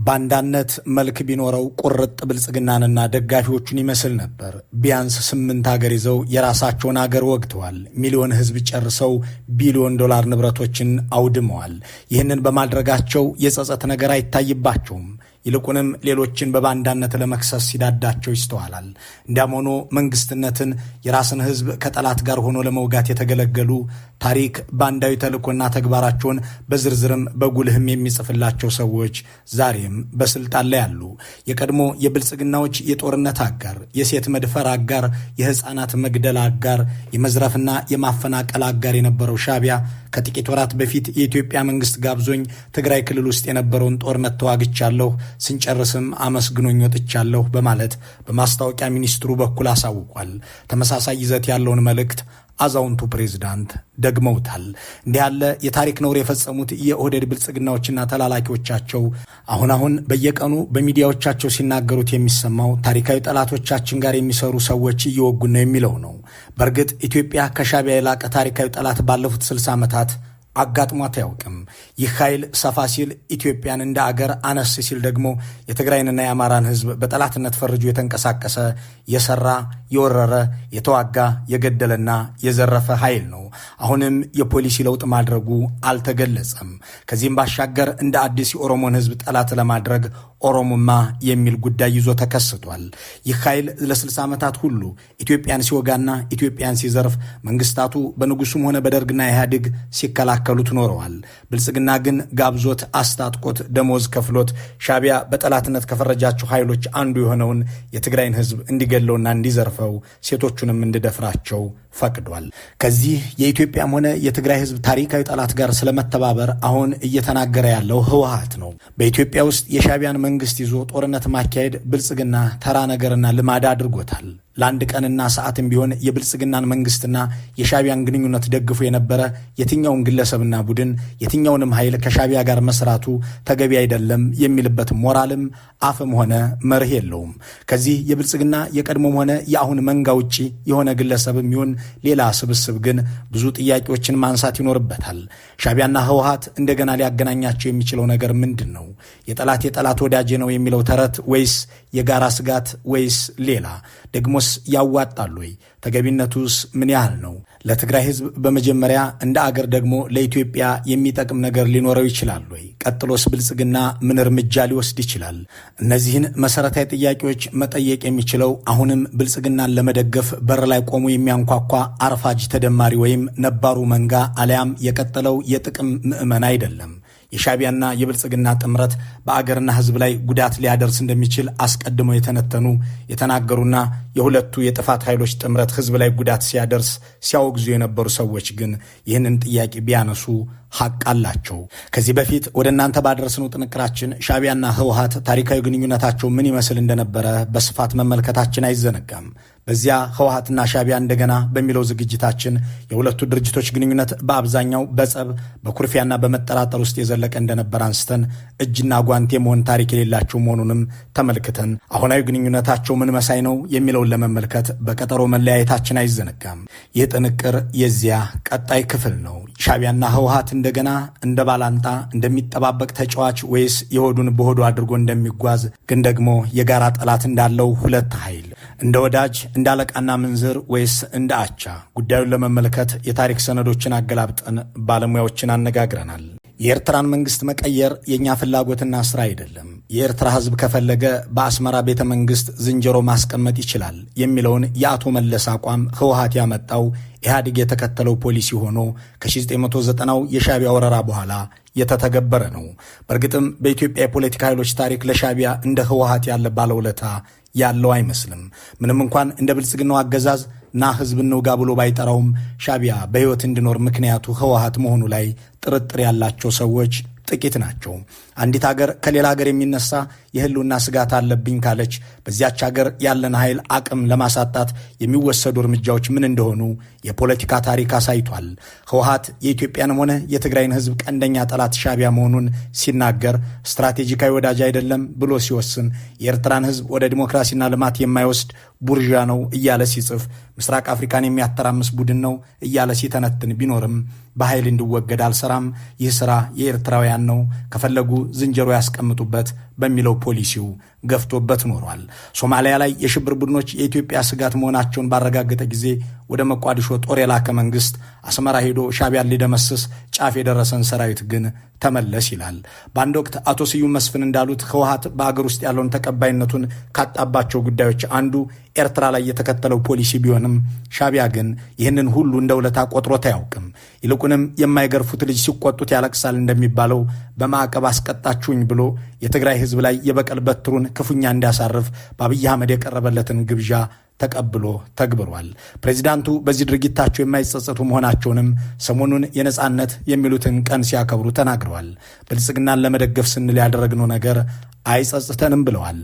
ባንዳነት መልክ ቢኖረው ቁርጥ ብልጽግናንና ደጋፊዎቹን ይመስል ነበር። ቢያንስ 8 ሀገር ይዘው የራሳቸውን ሀገር ወግተዋል። ሚሊዮን ሕዝብ ጨርሰው ቢሊዮን ዶላር ንብረቶችን አውድመዋል። ይህንን በማድረጋቸው የጸጸት ነገር አይታይባቸውም። ይልቁንም ሌሎችን በባንዳነት ለመክሰስ ሲዳዳቸው ይስተዋላል። እንዲያም ሆኖ መንግስትነትን፣ የራስን ሕዝብ ከጠላት ጋር ሆኖ ለመውጋት የተገለገሉ ታሪክ ባንዳዊ ተልእኮና ተግባራቸውን በዝርዝርም በጉልህም የሚጽፍላቸው ሰዎች ዛሬም በስልጣን ላይ አሉ። የቀድሞ የብልጽግናዎች የጦርነት አጋር፣ የሴት መድፈር አጋር፣ የህፃናት መግደል አጋር፣ የመዝረፍና የማፈናቀል አጋር የነበረው ሻዕቢያ ከጥቂት ወራት በፊት የኢትዮጵያ መንግስት ጋብዞኝ ትግራይ ክልል ውስጥ የነበረውን ጦርነት ተዋግቻለሁ፣ ስንጨርስም አመስግኖኝ ወጥቻለሁ በማለት በማስታወቂያ ሚኒስትሩ በኩል አሳውቋል። ተመሳሳይ ይዘት ያለውን መልእክት አዛውንቱ ፕሬዝዳንት ደግመውታል። እንዲህ ያለ የታሪክ ነውር የፈጸሙት የኦህዴድ ብልጽግናዎችና ተላላኪዎቻቸው አሁን በየቀኑ በሚዲያዎቻቸው ሲናገሩት የሚሰማው ታሪካዊ ጠላቶቻችን ጋር የሚሰሩ ሰዎች እየወጉን ነው የሚለው ነው። በእርግጥ ኢትዮጵያ ከሻዕቢያ የላቀ ታሪካዊ ጠላት ባለፉት 60 ዓመታት አጋጥሟት አያውቅም። ይህ ኃይል ሰፋ ሲል ኢትዮጵያን እንደ አገር፣ አነስ ሲል ደግሞ የትግራይንና የአማራን ሕዝብ በጠላትነት ፈርጆ የተንቀሳቀሰ የሰራ፣ የወረረ፣ የተዋጋ፣ የገደለና የዘረፈ ኃይል ነው። አሁንም የፖሊሲ ለውጥ ማድረጉ አልተገለጸም። ከዚህም ባሻገር እንደ አዲስ የኦሮሞን ሕዝብ ጠላት ለማድረግ ኦሮሞማ የሚል ጉዳይ ይዞ ተከስቷል። ይህ ኃይል ለ60 ዓመታት ሁሉ ኢትዮጵያን ሲወጋና ኢትዮጵያን ሲዘርፍ መንግስታቱ በንጉሱም ሆነ በደርግና ኢህአዴግ ሲከላከሉት ኖረዋል። ብልጽግና ግን ጋብዞት፣ አስታጥቆት፣ ደሞዝ ከፍሎት ሻዕቢያ በጠላትነት ከፈረጃቸው ኃይሎች አንዱ የሆነውን የትግራይን ህዝብ እንዲገለውና እንዲዘርፈው ሴቶቹንም እንዲደፍራቸው ፈቅዷል። ከዚህ የኢትዮጵያም ሆነ የትግራይ ህዝብ ታሪካዊ ጠላት ጋር ስለመተባበር አሁን እየተናገረ ያለው ህወሓት ነው። በኢትዮጵያ ውስጥ የሻዕቢያን መንግስት ይዞ ጦርነት ማካሄድ ብልጽግና ተራ ነገርና ልማድ አድርጎታል። ለአንድ ቀንና ሰዓትም ቢሆን የብልጽግናን መንግስትና የሻዕቢያን ግንኙነት ደግፎ የነበረ የትኛውን ግለሰብና ቡድን የትኛውንም ኃይል ከሻዕቢያ ጋር መስራቱ ተገቢ አይደለም የሚልበት ሞራልም አፍም ሆነ መርህ የለውም። ከዚህ የብልጽግና የቀድሞም ሆነ የአሁን መንጋ ውጪ የሆነ ግለሰብም ይሁን ሌላ ስብስብ ግን ብዙ ጥያቄዎችን ማንሳት ይኖርበታል። ሻዕቢያና ህወሓት እንደገና ሊያገናኛቸው የሚችለው ነገር ምንድን ነው? የጠላት ወዳጄ ነው የሚለው ተረት ወይስ የጋራ ስጋት ወይስ ሌላ? ደግሞስ ያዋጣል ወይ? ተገቢነቱስ ምን ያህል ነው? ለትግራይ ህዝብ በመጀመሪያ እንደ አገር ደግሞ ለኢትዮጵያ የሚጠቅም ነገር ሊኖረው ይችላል ወይ? ቀጥሎስ ብልጽግና ምን እርምጃ ሊወስድ ይችላል? እነዚህን መሰረታዊ ጥያቄዎች መጠየቅ የሚችለው አሁንም ብልጽግናን ለመደገፍ በር ላይ ቆሙ የሚያንኳኳ አርፋጅ ተደማሪ ወይም ነባሩ መንጋ አሊያም የቀጠለው የጥቅም ምዕመን አይደለም። የሻዕቢያና የብልጽግና ጥምረት በአገርና ህዝብ ላይ ጉዳት ሊያደርስ እንደሚችል አስቀድመው የተነተኑ የተናገሩና የሁለቱ የጥፋት ኃይሎች ጥምረት ህዝብ ላይ ጉዳት ሲያደርስ ሲያወግዙ የነበሩ ሰዎች ግን ይህንን ጥያቄ ቢያነሱ ሐቅ አላቸው። ከዚህ በፊት ወደ እናንተ ባደረስነው ጥንቅራችን ሻዕቢያና ህወሓት ታሪካዊ ግንኙነታቸው ምን ይመስል እንደነበረ በስፋት መመልከታችን አይዘነጋም። በዚያ ህወሓትና ሻዕቢያ እንደገና በሚለው ዝግጅታችን የሁለቱ ድርጅቶች ግንኙነት በአብዛኛው በጸብ በኩርፊያና በመጠራጠር ውስጥ የዘለቀ እንደነበር አንስተን እጅና ጓንት የመሆን ታሪክ የሌላቸው መሆኑንም ተመልክተን አሁናዊ ግንኙነታቸው ምን መሳይ ነው የሚለውን ለመመልከት በቀጠሮ መለያየታችን አይዘነጋም። ይህ ጥንቅር የዚያ ቀጣይ ክፍል ነው። ሻዕቢያና ህወሓት እንደገና እንደ ባላንጣ እንደሚጠባበቅ ተጫዋች ወይስ የሆዱን በሆዱ አድርጎ እንደሚጓዝ ግን ደግሞ የጋራ ጠላት እንዳለው ሁለት ኃይል እንደ ወዳጅ እንደ አለቃና ምንዝር ወይስ እንደ አቻ? ጉዳዩን ለመመልከት የታሪክ ሰነዶችን አገላብጠን ባለሙያዎችን አነጋግረናል። የኤርትራን መንግስት መቀየር የእኛ ፍላጎትና ስራ አይደለም። የኤርትራ ህዝብ ከፈለገ በአስመራ ቤተ መንግስት ዝንጀሮ ማስቀመጥ ይችላል የሚለውን የአቶ መለስ አቋም ህወሓት ያመጣው ኢህአዴግ የተከተለው ፖሊሲ ሆኖ ከ1990ው የሻዕቢያ ወረራ በኋላ የተተገበረ ነው። በእርግጥም በኢትዮጵያ የፖለቲካ ኃይሎች ታሪክ ለሻዕቢያ እንደ ህወሓት ያለ ባለውለታ ያለው አይመስልም። ምንም እንኳን እንደ ብልጽግናው አገዛዝ ና ህዝብ እንውጋ ብሎ ባይጠራውም ሻዕቢያ በሕይወት እንዲኖር ምክንያቱ ህወሓት መሆኑ ላይ ጥርጥር ያላቸው ሰዎች ጥቂት ናቸው። አንዲት ሀገር ከሌላ ሀገር የሚነሳ የህልውና ስጋት አለብኝ ካለች በዚያች ሀገር ያለን ኃይል አቅም ለማሳጣት የሚወሰዱ እርምጃዎች ምን እንደሆኑ የፖለቲካ ታሪክ አሳይቷል። ህወሓት የኢትዮጵያንም ሆነ የትግራይን ህዝብ ቀንደኛ ጠላት ሻዕቢያ መሆኑን ሲናገር ስትራቴጂካዊ ወዳጅ አይደለም ብሎ ሲወስን የኤርትራን ህዝብ ወደ ዲሞክራሲና ልማት የማይወስድ ቡርዣ ነው እያለ ሲጽፍ ምስራቅ አፍሪካን የሚያተራምስ ቡድን ነው እያለ ሲተነትን ቢኖርም በኃይል እንዲወገድ አልሰራም፣ ይህ ስራ የኤርትራውያን ነው፣ ከፈለጉ ዝንጀሮ ያስቀምጡበት በሚለው ፖሊሲው ገፍቶበት ኖሯል። ሶማሊያ ላይ የሽብር ቡድኖች የኢትዮጵያ ስጋት መሆናቸውን ባረጋገጠ ጊዜ ወደ መቋዲሾ ጦር የላከ መንግስት አስመራ ሄዶ ሻቢያን ሊደመስስ ጫፍ የደረሰን ሰራዊት ግን ተመለስ ይላል። በአንድ ወቅት አቶ ስዩም መስፍን እንዳሉት ህወሓት በአገር ውስጥ ያለውን ተቀባይነቱን ካጣባቸው ጉዳዮች አንዱ ኤርትራ ላይ የተከተለው ፖሊሲ ቢሆንም ሻቢያ ግን ይህንን ሁሉ እንደ ውለታ ቆጥሮት አያውቅም። ይልቁንም የማይገርፉት ልጅ ሲቆጡት ያለቅሳል እንደሚባለው በማዕቀብ አስቀጣችሁኝ ብሎ የትግራይ ህዝብ ላይ የበቀል በትሩን ክፉኛ እንዲያሳርፍ በአብይ አህመድ የቀረበለትን ግብዣ ተቀብሎ ተግብሯል። ፕሬዚዳንቱ በዚህ ድርጊታቸው የማይጸጸቱ መሆናቸውንም ሰሞኑን የነጻነት የሚሉትን ቀን ሲያከብሩ ተናግረዋል። ብልጽግናን ለመደገፍ ስንል ያደረግነው ነገር አይጸጽተንም ብለዋል።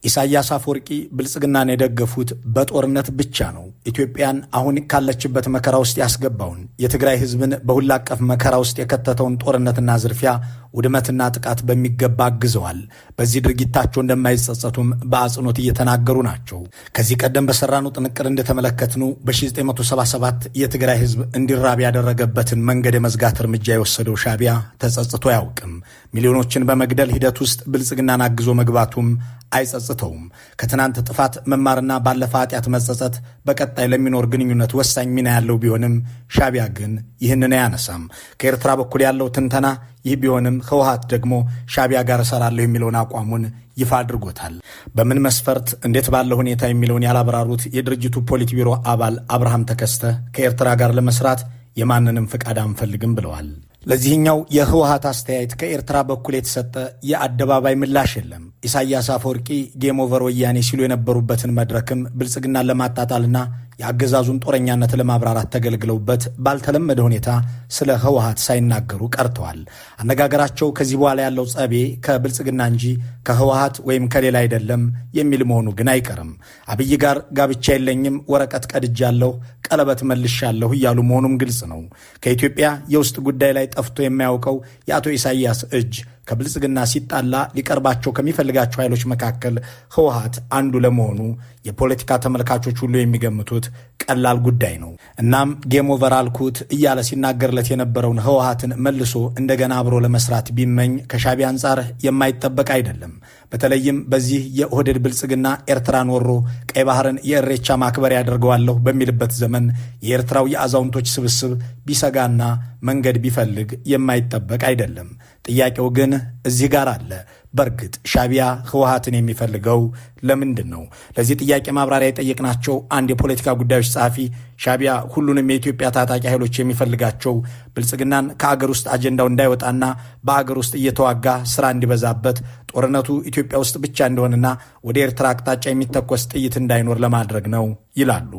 ኢሳያስ አፈወርቂ ብልጽግናን የደገፉት በጦርነት ብቻ ነው። ኢትዮጵያን አሁን ካለችበት መከራ ውስጥ ያስገባውን የትግራይ ህዝብን በሁላ አቀፍ መከራ ውስጥ የከተተውን ጦርነትና ዝርፊያ፣ ውድመትና ጥቃት በሚገባ አግዘዋል። በዚህ ድርጊታቸው እንደማይጸጸቱም በአጽንኦት እየተናገሩ ናቸው። ከዚህ ቀደም በሰራነው ጥንቅር እንደተመለከትነው በ1977 የትግራይ ህዝብ እንዲራብ ያደረገበትን መንገድ የመዝጋት እርምጃ የወሰደው ሻቢያ ተጸጽቶ አያውቅም። ሚሊዮኖችን በመግደል ሂደት ውስጥ ብልጽግናን አግዞ መግባቱም አይጸጽተውም። ከትናንት ጥፋት መማርና ባለፈ ኃጢአት መጸጸት በቀጣይ ለሚኖር ግንኙነት ወሳኝ ሚና ያለው ቢሆንም ሻቢያ ግን ይህንን አያነሳም። ከኤርትራ በኩል ያለው ትንተና ይህ ቢሆንም ህወሓት ደግሞ ሻቢያ ጋር እሰራለሁ የሚለውን አቋሙን ይፋ አድርጎታል። በምን መስፈርት እንዴት ባለ ሁኔታ የሚለውን ያላብራሩት የድርጅቱ ፖሊት ቢሮ አባል አብርሃም ተከስተ ከኤርትራ ጋር ለመስራት የማንንም ፍቃድ አንፈልግም ብለዋል። ለዚህኛው የህወሓት አስተያየት ከኤርትራ በኩል የተሰጠ የአደባባይ ምላሽ የለም። ኢሳያስ አፈወርቂ ጌም ኦቨር ወያኔ ሲሉ የነበሩበትን መድረክም ብልጽግናን ለማጣጣልና የአገዛዙን ጦረኛነት ለማብራራት ተገልግለውበት ባልተለመደ ሁኔታ ስለ ህወሓት ሳይናገሩ ቀርተዋል። አነጋገራቸው ከዚህ በኋላ ያለው ጸቤ ከብልጽግና እንጂ ከህወሓት ወይም ከሌላ አይደለም የሚል መሆኑ ግን አይቀርም። አብይ ጋር ጋብቻ የለኝም፣ ወረቀት ቀድጃለሁ፣ ቀለበት መልሻለሁ እያሉ መሆኑም ግልጽ ነው። ከኢትዮጵያ የውስጥ ጉዳይ ላይ ጠፍቶ የማያውቀው የአቶ ኢሳያስ እጅ ከብልጽግና ሲጣላ ሊቀርባቸው ከሚፈልጋቸው ኃይሎች መካከል ህወሓት አንዱ ለመሆኑ የፖለቲካ ተመልካቾች ሁሉ የሚገምቱት ቀላል ጉዳይ ነው። እናም ጌም ኦቨር አልኩት እያለ ሲናገርለት የነበረውን ህወሓትን መልሶ እንደገና አብሮ ለመስራት ቢመኝ ከሻቢያ አንጻር የማይጠበቅ አይደለም። በተለይም በዚህ የኦህዴድ ብልጽግና ኤርትራን ወሮ ቀይ ባህርን የእሬቻ ማክበር ያደርገዋለሁ በሚልበት ዘመን የኤርትራው የአዛውንቶች ስብስብ ቢሰጋና መንገድ ቢፈልግ የማይጠበቅ አይደለም። ጥያቄው ግን እዚህ ጋር አለ። በእርግጥ ሻቢያ ህወሓትን የሚፈልገው ለምንድን ነው? ለዚህ ጥያቄ ማብራሪያ የጠየቅናቸው አንድ የፖለቲካ ጉዳዮች ጸሐፊ ሻቢያ ሁሉንም የኢትዮጵያ ታጣቂ ኃይሎች የሚፈልጋቸው ብልጽግናን ከአገር ውስጥ አጀንዳው እንዳይወጣና በአገር ውስጥ እየተዋጋ ስራ እንዲበዛበት ጦርነቱ ኢትዮጵያ ውስጥ ብቻ እንደሆነና ወደ ኤርትራ አቅጣጫ የሚተኮስ ጥይት እንዳይኖር ለማድረግ ነው ይላሉ።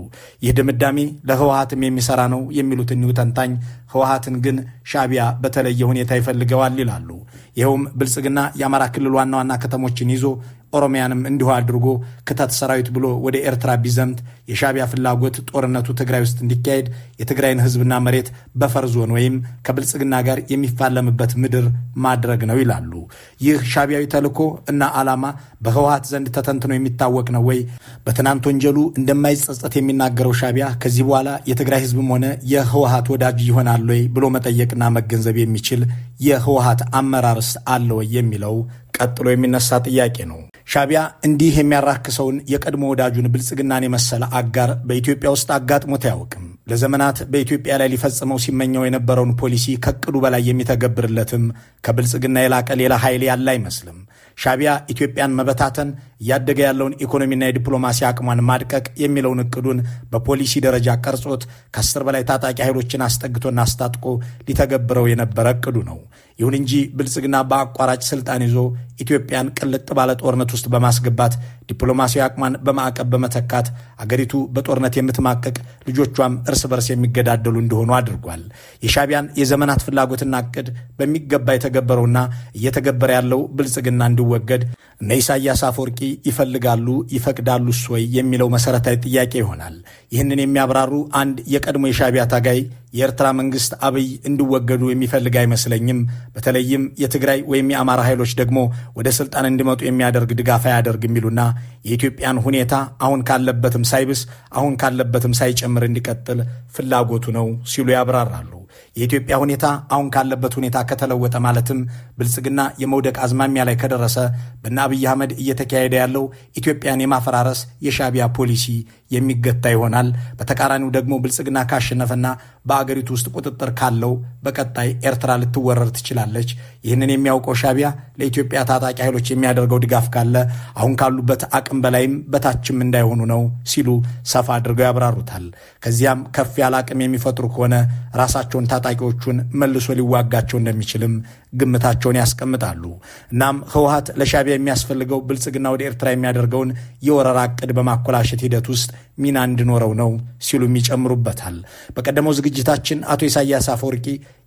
ይህ ድምዳሜ ለህወሓትም የሚሰራ ነው የሚሉት እኒሁ ተንታኝ ህወሓትን ግን ሻቢያ በተለየ ሁኔታ ይፈልገዋል ይላሉ። ይኸውም ብልጽግና የአማራ ክልል ዋና ዋና ከተሞችን ይዞ ኦሮሚያንም እንዲሁ አድርጎ ክተት ሰራዊት ብሎ ወደ ኤርትራ ቢዘምት የሻቢያ ፍላጎት ጦርነቱ ትግራይ ውስጥ እንዲካሄድ የትግራይን ህዝብና መሬት በፈር ዞን ወይም ከብልጽግና ጋር የሚፋለምበት ምድር ማድረግ ነው ይላሉ። ይህ ሻቢያዊ ተልዕኮ እና ዓላማ በህወሓት ዘንድ ተተንትኖ የሚታወቅ ነው ወይ? በትናንት ወንጀሉ እንደማይጸጸት የሚናገረው ሻቢያ ከዚህ በኋላ የትግራይ ህዝብም ሆነ የህወሓት ወዳጅ ይሆናል ወይ ብሎ መጠየቅና መገንዘብ የሚችል የህወሓት አመራርስ አለ ወይ የሚለው ቀጥሎ የሚነሳ ጥያቄ ነው። ሻቢያ እንዲህ የሚያራክሰውን የቀድሞ ወዳጁን ብልጽግናን የመሰለ አጋር በኢትዮጵያ ውስጥ አጋጥሞት አያውቅም። ለዘመናት በኢትዮጵያ ላይ ሊፈጽመው ሲመኘው የነበረውን ፖሊሲ ከቅዱ በላይ የሚተገብርለትም ከብልጽግና የላቀ ሌላ ኃይል ያለ አይመስልም። ሻቢያ ኢትዮጵያን መበታተን፣ እያደገ ያለውን ኢኮኖሚና የዲፕሎማሲ አቅሟን ማድቀቅ የሚለውን እቅዱን በፖሊሲ ደረጃ ቀርጾት ከ10 በላይ ታጣቂ ኃይሎችን አስጠግቶና አስታጥቆ ሊተገብረው የነበረ እቅዱ ነው። ይሁን እንጂ ብልጽግና በአቋራጭ ስልጣን ይዞ ኢትዮጵያን ቅልጥ ባለ ጦርነት ውስጥ በማስገባት ዲፕሎማሲያዊ አቅሟን በማዕቀብ በመተካት አገሪቱ በጦርነት የምትማቀቅ ልጆቿም እርስ በርስ የሚገዳደሉ እንደሆኑ አድርጓል። የሻቢያን የዘመናት ፍላጎትና እቅድ በሚገባ የተገበረውና እየተገበረ ያለው ብልጽግና እንዲወገድ እነ ኢሳያስ አፈወርቂ ይፈልጋሉ ይፈቅዳሉ ወይ የሚለው መሰረታዊ ጥያቄ ይሆናል። ይህንን የሚያብራሩ አንድ የቀድሞ የሻቢያ ታጋይ የኤርትራ መንግስት አብይ እንዲወገዱ የሚፈልግ አይመስለኝም፣ በተለይም የትግራይ ወይም የአማራ ኃይሎች ደግሞ ወደ ስልጣን እንዲመጡ የሚያደርግ ድጋፍ አያደርግ የሚሉና የኢትዮጵያን ሁኔታ አሁን ካለበትም ሳይብስ አሁን ካለበትም ሳይጨምር እንዲቀጥል ፍላጎቱ ነው ሲሉ ያብራራሉ። የኢትዮጵያ ሁኔታ አሁን ካለበት ሁኔታ ከተለወጠ ማለትም ብልጽግና የመውደቅ አዝማሚያ ላይ ከደረሰ በእነ አብይ አህመድ እየተካሄደ ያለው ኢትዮጵያን የማፈራረስ የሻዕቢያ ፖሊሲ የሚገታ ይሆናል። በተቃራኒው ደግሞ ብልጽግና ካሸነፈና በአገሪቱ ውስጥ ቁጥጥር ካለው በቀጣይ ኤርትራ ልትወረር ትችላለች። ይህንን የሚያውቀው ሻዕቢያ ለኢትዮጵያ ታጣቂ ኃይሎች የሚያደርገው ድጋፍ ካለ አሁን ካሉበት አቅም በላይም በታችም እንዳይሆኑ ነው ሲሉ ሰፋ አድርገው ያብራሩታል። ከዚያም ከፍ ያለ አቅም የሚፈጥሩ ከሆነ ራሳቸውን ታጣቂዎቹን መልሶ ሊዋጋቸው እንደሚችልም ግምታቸውን ያስቀምጣሉ። እናም ህወሓት ለሻዕቢያ የሚያስፈልገው ብልጽግና ወደ ኤርትራ የሚያደርገውን የወረራ ዕቅድ በማኮላሸት ሂደት ውስጥ ሚና እንዲኖረው ነው ሲሉም ይጨምሩበታል። በቀደመው ዝግጅታችን አቶ ኢሳያስ አፈወርቂ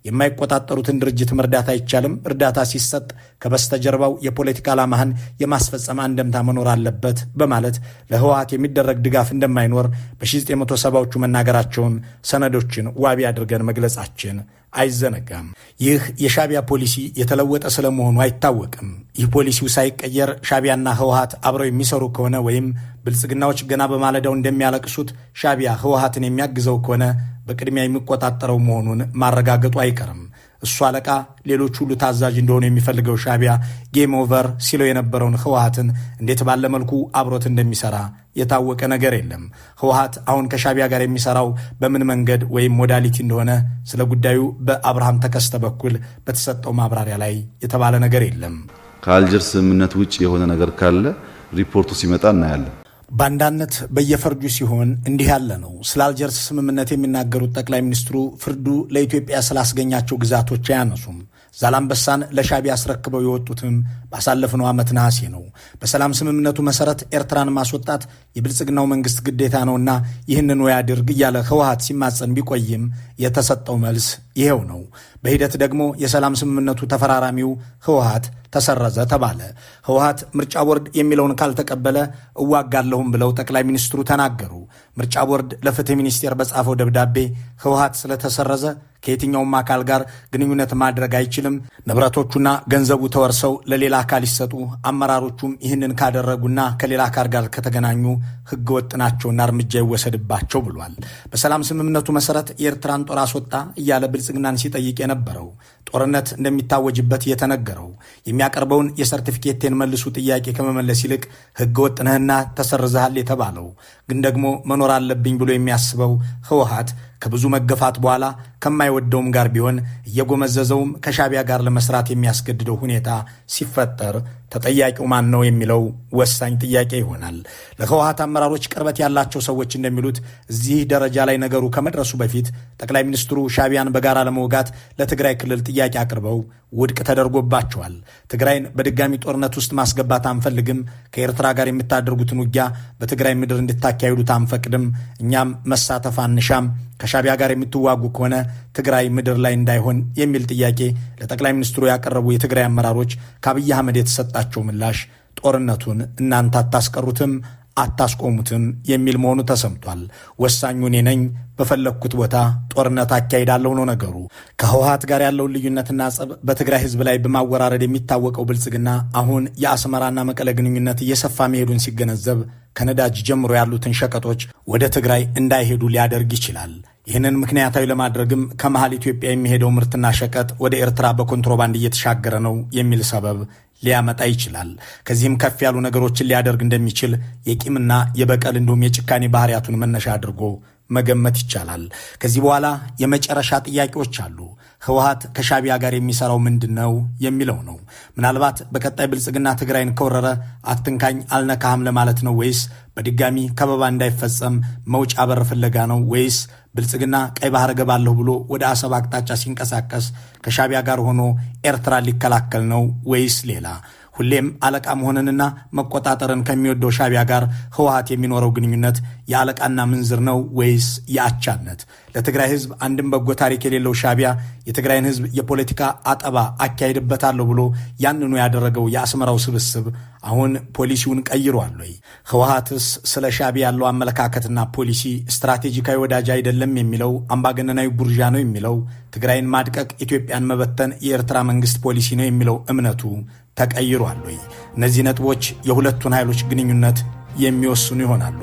የማይቆጣጠሩትን ድርጅት መርዳት አይቻልም፣ እርዳታ ሲሰጥ ከበስተጀርባው የፖለቲካ ዓላማህን የማስፈጸም አንደምታ መኖር አለበት በማለት ለህወሓት የሚደረግ ድጋፍ እንደማይኖር በ1970ዎቹ መናገራቸውን ሰነዶችን ዋቢ አድርገን መግለጻችን አይዘነጋም። ይህ የሻዕቢያ ፖሊሲ የተለወጠ ስለመሆኑ አይታወቅም። ይህ ፖሊሲው ሳይቀየር ሻዕቢያና ህወሓት አብረው የሚሰሩ ከሆነ ወይም ብልጽግናዎች ገና በማለዳው እንደሚያለቅሱት ሻዕቢያ ህወሓትን የሚያግዘው ከሆነ በቅድሚያ የሚቆጣጠረው መሆኑን ማረጋገጡ አይቀርም። እሱ አለቃ፣ ሌሎች ሁሉ ታዛዥ እንደሆኑ የሚፈልገው ሻዕቢያ ጌም ኦቨር ሲለው የነበረውን ህወሓትን እንዴት ባለ መልኩ አብሮት እንደሚሰራ የታወቀ ነገር የለም። ህወሓት አሁን ከሻዕቢያ ጋር የሚሰራው በምን መንገድ ወይም ሞዳሊቲ እንደሆነ ስለ ጉዳዩ በአብርሃም ተከስተ በኩል በተሰጠው ማብራሪያ ላይ የተባለ ነገር የለም። ከአልጀርስ ስምምነት ውጭ የሆነ ነገር ካለ ሪፖርቱ ሲመጣ እናያለን። ባንዳነት በየፈርጁ ሲሆን እንዲህ ያለ ነው። ስለ አልጀርስ ስምምነት የሚናገሩት ጠቅላይ ሚኒስትሩ ፍርዱ ለኢትዮጵያ ስላስገኛቸው ግዛቶች አያነሱም። ዛላምበሳን ለሻዕቢያ አስረክበው የወጡትም ባሳለፍነው ዓመት ነሐሴ ነው። በሰላም ስምምነቱ መሰረት ኤርትራን ማስወጣት የብልጽግናው መንግስት ግዴታ ነውና ይህንን ያድርግ እያለ ህወሓት ሲማጸን ቢቆይም የተሰጠው መልስ ይሄው ነው። በሂደት ደግሞ የሰላም ስምምነቱ ተፈራራሚው ህወሓት ተሰረዘ ተባለ። ህወሓት ምርጫ ቦርድ የሚለውን ካልተቀበለ እዋጋለሁም ብለው ጠቅላይ ሚኒስትሩ ተናገሩ። ምርጫ ቦርድ ለፍትህ ሚኒስቴር በጻፈው ደብዳቤ ህወሓት ስለተሰረዘ ከየትኛውም አካል ጋር ግንኙነት ማድረግ አይችልም፣ ንብረቶቹና ገንዘቡ ተወርሰው ለሌላ አካል ይሰጡ፣ አመራሮቹም ይህንን ካደረጉና ከሌላ አካል ጋር ከተገናኙ ህገወጥ ናቸውና እርምጃ ይወሰድባቸው ብሏል። በሰላም ስምምነቱ መሰረት የኤርትራን ጦር አስወጣ እያለ ብልጽግናን ሲጠይቅ የነበረው ጦርነት እንደሚታወጅበት የተነገረው የሚያቀርበውን የሰርቲፊኬቴን መልሱ ጥያቄ ከመመለስ ይልቅ ህገወጥ ነህና ተሰርዘሃል የተባለው ግን ደግሞ መኖር አለብኝ ብሎ የሚያስበው ህወሓት ከብዙ መገፋት በኋላ ከማይወደውም ጋር ቢሆን እየጎመዘዘውም ከሻዕቢያ ጋር ለመስራት የሚያስገድደው ሁኔታ ሲፈጠር ተጠያቂው ማን ነው የሚለው ወሳኝ ጥያቄ ይሆናል። ለህወሓት አመራሮች ቅርበት ያላቸው ሰዎች እንደሚሉት እዚህ ደረጃ ላይ ነገሩ ከመድረሱ በፊት ጠቅላይ ሚኒስትሩ ሻዕቢያን በጋራ ለመውጋት ለትግራይ ክልል ጥያቄ አቅርበው ውድቅ ተደርጎባቸዋል። ትግራይን በድጋሚ ጦርነት ውስጥ ማስገባት አንፈልግም፣ ከኤርትራ ጋር የምታደርጉትን ውጊያ በትግራይ ምድር እንድታካሂዱት አንፈቅድም፣ እኛም መሳተፍ አንሻም፣ ከሻዕቢያ ጋር የምትዋጉ ከሆነ ትግራይ ምድር ላይ እንዳይሆን የሚል ጥያቄ ለጠቅላይ ሚኒስትሩ ያቀረቡ የትግራይ አመራሮች ከአብይ አህመድ የተሰጣቸው ምላሽ ጦርነቱን እናንተ አታስቀሩትም አታስቆሙትም የሚል መሆኑ ተሰምቷል። ወሳኙ እኔ ነኝ፣ በፈለግኩት ቦታ ጦርነት አካሂዳለሁ ነው ነገሩ። ከህወሓት ጋር ያለውን ልዩነትና ጸብ በትግራይ ህዝብ ላይ በማወራረድ የሚታወቀው ብልጽግና አሁን የአስመራና መቀለ ግንኙነት እየሰፋ መሄዱን ሲገነዘብ ከነዳጅ ጀምሮ ያሉትን ሸቀጦች ወደ ትግራይ እንዳይሄዱ ሊያደርግ ይችላል። ይህንን ምክንያታዊ ለማድረግም ከመሃል ኢትዮጵያ የሚሄደው ምርትና ሸቀጥ ወደ ኤርትራ በኮንትሮባንድ እየተሻገረ ነው የሚል ሰበብ ሊያመጣ ይችላል። ከዚህም ከፍ ያሉ ነገሮችን ሊያደርግ እንደሚችል የቂምና የበቀል እንዲሁም የጭካኔ ባህሪያቱን መነሻ አድርጎ መገመት ይቻላል። ከዚህ በኋላ የመጨረሻ ጥያቄዎች አሉ። ህወሓት ከሻዕቢያ ጋር የሚሰራው ምንድን ነው የሚለው ነው። ምናልባት በቀጣይ ብልጽግና ትግራይን ከወረረ አትንካኝ አልነካህም ለማለት ነው ወይስ በድጋሚ ከበባ እንዳይፈጸም መውጫ በር ፍለጋ ነው ወይስ ብልጽግና ቀይ ባህር ገባለሁ ብሎ ወደ አሰብ አቅጣጫ ሲንቀሳቀስ ከሻዕቢያ ጋር ሆኖ ኤርትራ ሊከላከል ነው ወይስ ሌላ? ሁሌም አለቃ መሆንንና መቆጣጠርን ከሚወደው ሻዕቢያ ጋር ህወሓት የሚኖረው ግንኙነት የአለቃና ምንዝር ነው ወይስ የአቻነት? ለትግራይ ህዝብ አንድም በጎ ታሪክ የሌለው ሻዕቢያ የትግራይን ህዝብ የፖለቲካ አጠባ አካሄድበታለሁ ብሎ ያንኑ ያደረገው የአስመራው ስብስብ አሁን ፖሊሲውን ቀይሯል ወይ? ህወሓትስ ስለ ሻዕቢያ ያለው አመለካከትና ፖሊሲ ስትራቴጂካዊ ወዳጅ አይደለም የሚለው አምባገነናዊ ቡርዣ ነው የሚለው ትግራይን ማድቀቅ ኢትዮጵያን መበተን የኤርትራ መንግስት ፖሊሲ ነው የሚለው እምነቱ ተቀይሯል ወይ? እነዚህ ነጥቦች የሁለቱን ኃይሎች ግንኙነት የሚወስኑ ይሆናሉ።